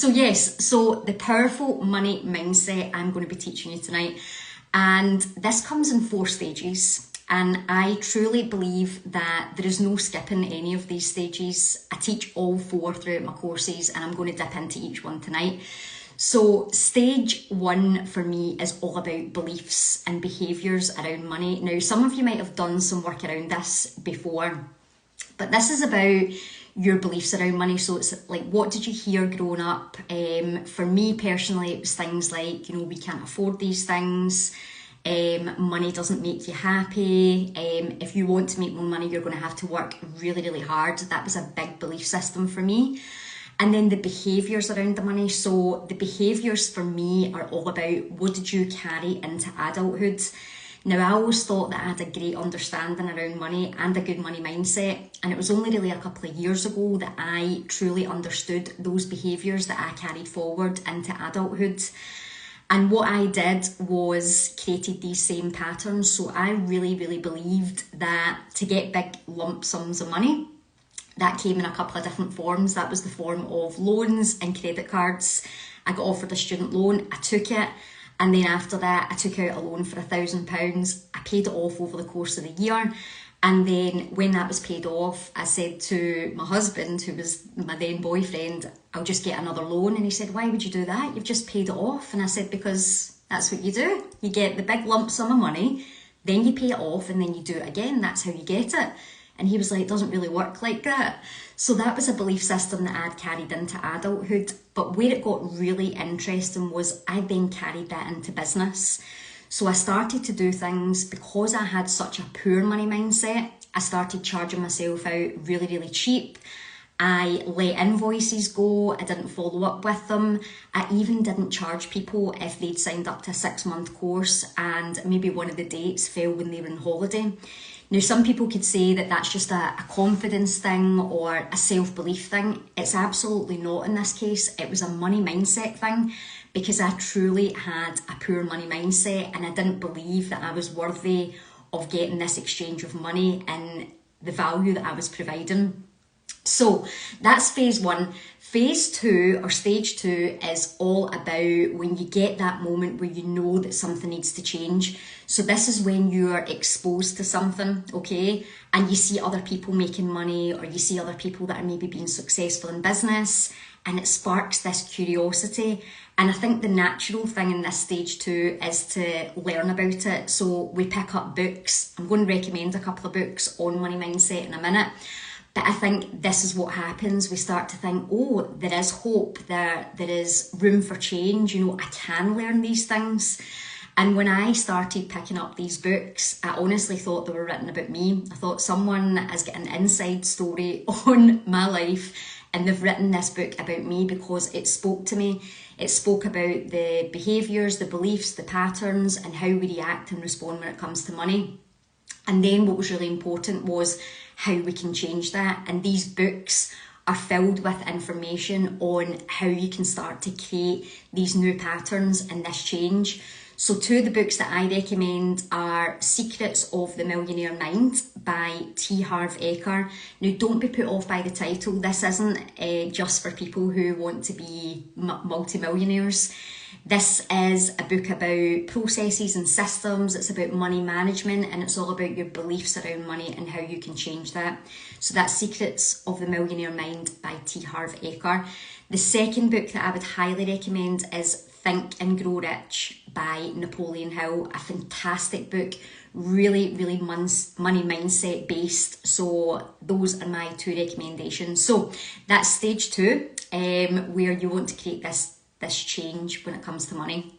So the powerful money mindset I'm going to be teaching you tonight, and this comes in 4 stages. And I truly believe that there is no skipping any of these stages. I teach all 4 throughout my courses, and I'm going to dip into each one tonight. So stage 1 for me is all about beliefs and behaviours around money. Now, some of you might have done some work around this before, but this is about your beliefs around money. So it's like, what did you hear growing up? For me personally, it was things like, we can't afford these things. Money doesn't make you happy. If you want to make more money, you're going to have to work really, really hard. That was a big belief system for me. And then the behaviours around the money. So the behaviours for me are all about, what did you carry into adulthood? Now, I always thought that I had a great understanding around money and a good money mindset. And it was only really a couple of years ago that I truly understood those behaviours that I carried forward into adulthood. And what I did was created these same patterns. So I really, really believed that to get big lump sums of money, that came in a couple of different forms. That was the form of loans and credit cards. I got offered a student loan, I took it. And then after that, I took out a loan for £1,000. I paid it off over the course of the year. And then when that was paid off, I said to my husband, who was my then boyfriend, I'll just get another loan. And he said, why would you do that? You've just paid it off. And I said, because that's what you do. You get the big lump sum of money, then you pay it off, and then you do it again. That's how you get it. And he was like, it doesn't really work like that. So that was a belief system that I'd carried into adulthood. But where it got really interesting was I then carried that into business. So I started to do things because I had such a poor money mindset. I started charging myself out really, really cheap. I let invoices go. I didn't follow up with them. I even didn't charge people if they'd signed up to a 6-month course and maybe one of the dates fell when they were on holiday. Now, some people could say that that's just a confidence thing or a self-belief thing. It's absolutely not in this case. It was a money mindset thing because I truly had a poor money mindset and I didn't believe that I was worthy of getting this exchange of money and the value that I was providing. So that's phase 1. Phase 2 or stage 2 is all about when you get that moment where you know that something needs to change. So this is when you're exposed to something, okay? And you see other people making money or you see other people that are maybe being successful in business and it sparks this curiosity. And I think the natural thing in this stage 2 is to learn about it. So we pick up books. I'm going to recommend a couple of books on money mindset in a minute. But I think this is what happens. We start to think, oh, there is hope, there is room for change. I can learn these things. And when I started picking up these books, I honestly thought they were written about me. I thought someone has got an inside story on my life and they've written this book about me because it spoke to me. It spoke about the behaviours, the beliefs, the patterns and how we react and respond when it comes to money. And then what was really important was how we can change that. And these books are filled with information on how you can start to create these new patterns and this change. So 2 of the books that I recommend are Secrets of the Millionaire Mind by T. Harv Eker. Now, don't be put off by the title. This isn't just for people who want to be multimillionaires. This is a book about processes and systems. It's about money management and it's all about your beliefs around money and how you can change that. So that's Secrets of the Millionaire Mind by T. Harv Eker. The second book that I would highly recommend is Think and Grow Rich by Napoleon Hill. A fantastic book, really, really money mindset based. So those are my 2 recommendations. So that's stage 2, where you want to create this change when it comes to money.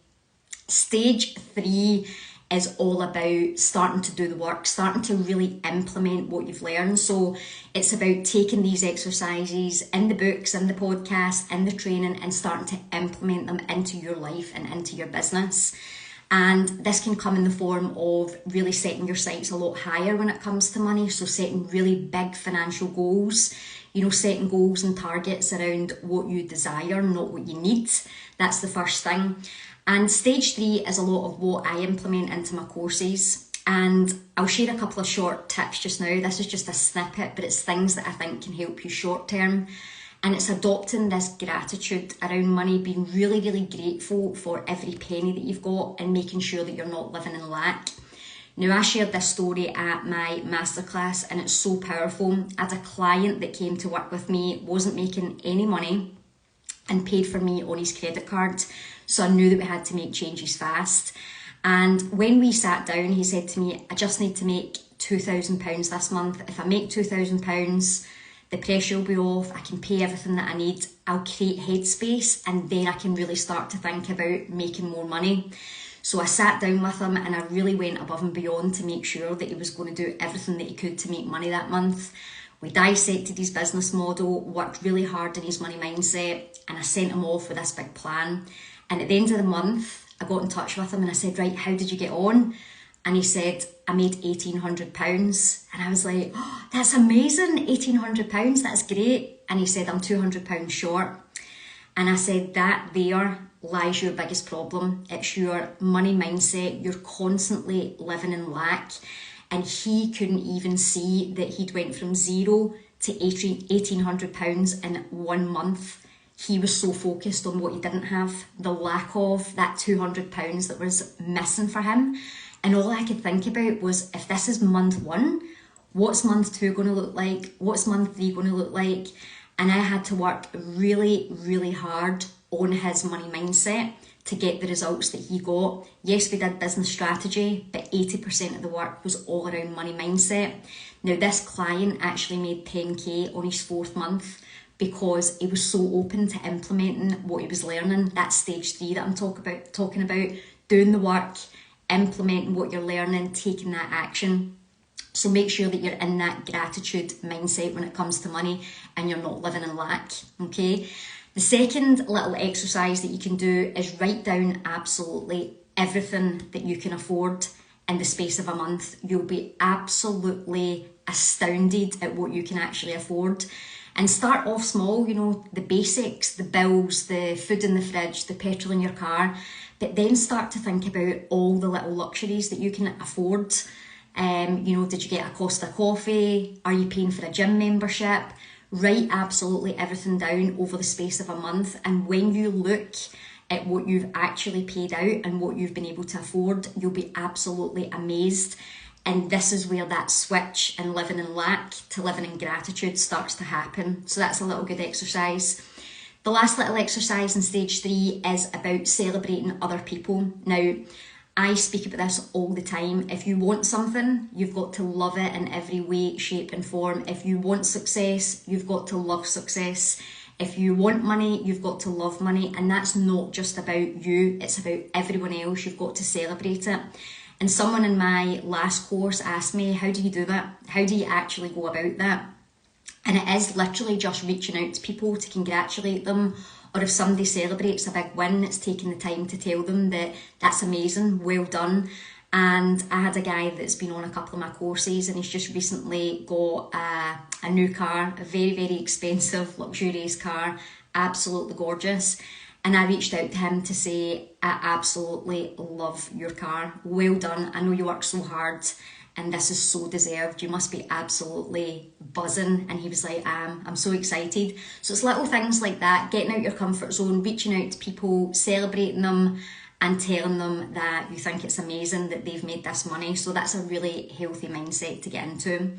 Stage 3 is all about starting to do the work, starting to really implement what you've learned. So it's about taking these exercises in the books, in the podcast, in the training and starting to implement them into your life and into your business. And this can come in the form of really setting your sights a lot higher when it comes to money. So setting really big financial goals, setting goals and targets around what you desire, not what you need. That's the first thing. And stage 3 is a lot of what I implement into my courses. And I'll share a couple of short tips just now. This is just a snippet, but it's things that I think can help you short term. And it's adopting this gratitude around money, being really, really grateful for every penny that you've got and making sure that you're not living in lack. Now, I shared this story at my masterclass and it's so powerful. I had a client that came to work with me, wasn't making any money and paid for me on his credit card. So I knew that we had to make changes fast. And when we sat down, he said to me, I just need to make £2,000 this month. If I make £2,000, the pressure will be off, I can pay everything that I need, I'll create headspace, and then I can really start to think about making more money. So I sat down with him and I really went above and beyond to make sure that he was going to do everything that he could to make money that month. We dissected his business model, worked really hard on his money mindset, and I sent him off with this big plan. And at the end of the month, I got in touch with him and I said, right, how did you get on? And he said, I made £1,800. And I was like, oh, that's amazing, £1,800, that's great. And he said, I'm £200 short. And I said, that there lies your biggest problem. It's your money mindset. You're constantly living in lack. And he couldn't even see that he'd went from zero to £1,800 in 1 month. He was so focused on what he didn't have, the lack of that £200 that was missing for him. And all I could think about was, if this is month 1, what's month 2 going to look like? What's month 3 going to look like? And I had to work really, really hard on his money mindset to get the results that he got. Yes, we did business strategy, but 80% of the work was all around money mindset. Now, this client actually made 10K on his 4th month because he was so open to implementing what he was learning. That's stage 3 that I'm talking about, doing the work, implementing what you're learning, taking that action. So make sure that you're in that gratitude mindset when it comes to money and you're not living in lack, okay? The second little exercise that you can do is write down absolutely everything that you can afford in the space of a month. You'll be absolutely astounded at what you can actually afford. And start off small, you know, the basics, the bills, the food in the fridge, the petrol in your car, but then start to think about all the little luxuries that you can afford. You know, did you get a Costa coffee? Are you paying for a gym membership? Write absolutely everything down over the space of a month. And when you look at what you've actually paid out and what you've been able to afford, you'll be absolutely amazed. And this is where that switch in living in lack to living in gratitude starts to happen. So that's a little good exercise. The last little exercise in stage 3 is about celebrating other people. Now, I speak about this all the time. If you want something, you've got to love it in every way, shape and form. If you want success, you've got to love success. If you want money, you've got to love money. And that's not just about you, it's about everyone else. You've got to celebrate it. And someone in my last course asked me, how do you do that? How do you actually go about that? And it is literally just reaching out to people to congratulate them, or if somebody celebrates a big win, it's taking the time to tell them that that's amazing, well done. And I had a guy that's been on a couple of my courses and he's just recently got a new car, a very, very expensive, luxurious car, absolutely gorgeous. And I reached out to him to say, I absolutely love your car, well done, I know you work so hard and this is so deserved, you must be absolutely buzzing. And he was like, I'm so excited. So it's little things like that, getting out your comfort zone, reaching out to people, celebrating them and telling them that you think it's amazing that they've made this money. So that's a really healthy mindset to get into.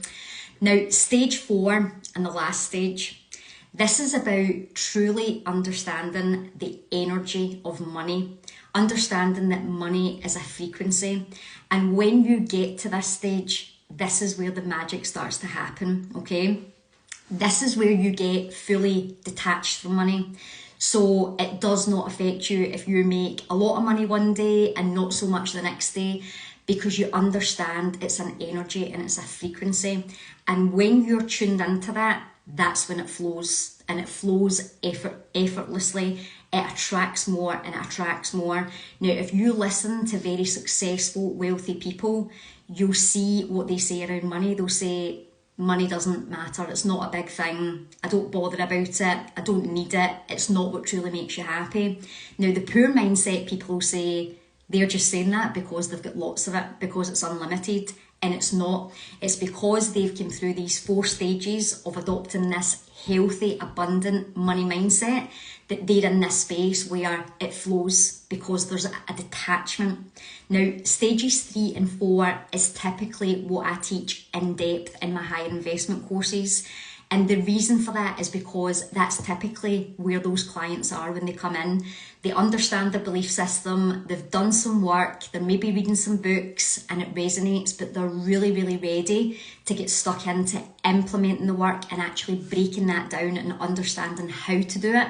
Now, stage 4 and the last stage, this is about truly understanding the energy of money, understanding that money is a frequency. And when you get to this stage, this is where the magic starts to happen, okay? This is where you get fully detached from money. So it does not affect you if you make a lot of money one day and not so much the next day, because you understand it's an energy and it's a frequency. And when you're tuned into that, that's when it flows, and it flows effortlessly. It attracts more and it attracts more. Now, if you listen to very successful, wealthy people, you'll see what they say around money. They'll say, money doesn't matter, it's not a big thing, I don't bother about it, I don't need it, it's not what truly makes you happy. Now, the poor mindset people say they're just saying that because they've got lots of it, because it's unlimited, and it's not. It's because they've come through these 4 stages of adopting this healthy, abundant money mindset, that they're in this space where it flows because there's a detachment. Now, stages 3 and 4 is typically what I teach in depth in my higher investment courses. And the reason for that is because that's typically where those clients are when they come in. They understand their belief system, they've done some work, they're maybe reading some books and it resonates, but they're really, really ready to get stuck into implementing the work and actually breaking that down and understanding how to do it.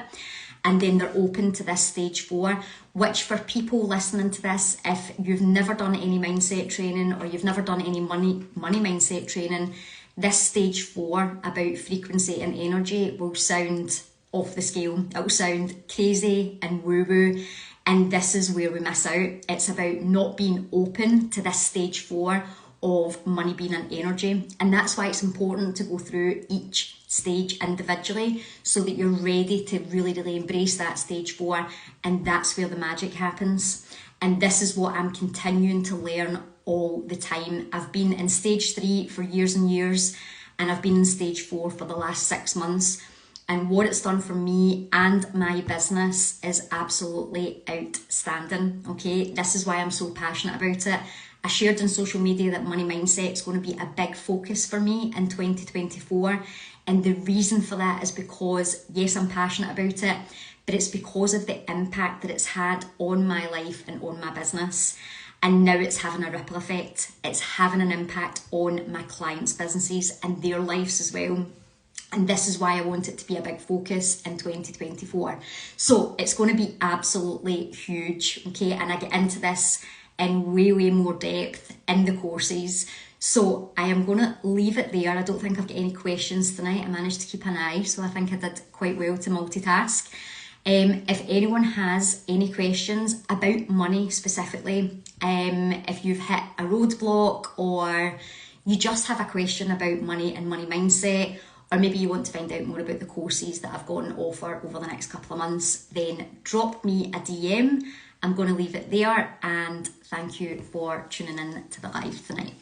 And then they're open to this stage 4, which for people listening to this, if you've never done any mindset training or you've never done any money mindset training, this stage 4 about frequency and energy will sound off the scale. It will sound crazy and woo-woo, and this is where we miss out. It's about not being open to this stage 4 of money being an energy, and that's why it's important to go through each stage individually so that you're ready to really, really embrace that stage 4, and that's where the magic happens. And this is what I'm continuing to learn all the time. I've been in stage 3 for years and years, and I've been in stage 4 for the last 6 months. And what it's done for me and my business is absolutely outstanding. Okay, this is why I'm so passionate about it. I shared on social media that money mindset is going to be a big focus for me in 2024. And the reason for that is because, yes, I'm passionate about it, but it's because of the impact that it's had on my life and on my business. And now it's having a ripple effect. It's having an impact on my clients' businesses and their lives as well. And this is why I want it to be a big focus in 2024. So it's going to be absolutely huge, okay? And I get into this in way, way more depth in the courses. So I am going to leave it there. I don't think I've got any questions tonight. I managed to keep an eye, so I think I did quite well to multitask. If anyone has any questions about money specifically, if you've hit a roadblock or you just have a question about money and money mindset, or maybe you want to find out more about the courses that I've got on offer over the next couple of months, then drop me a DM. I'm going to leave it there, and thank you for tuning in to the live tonight.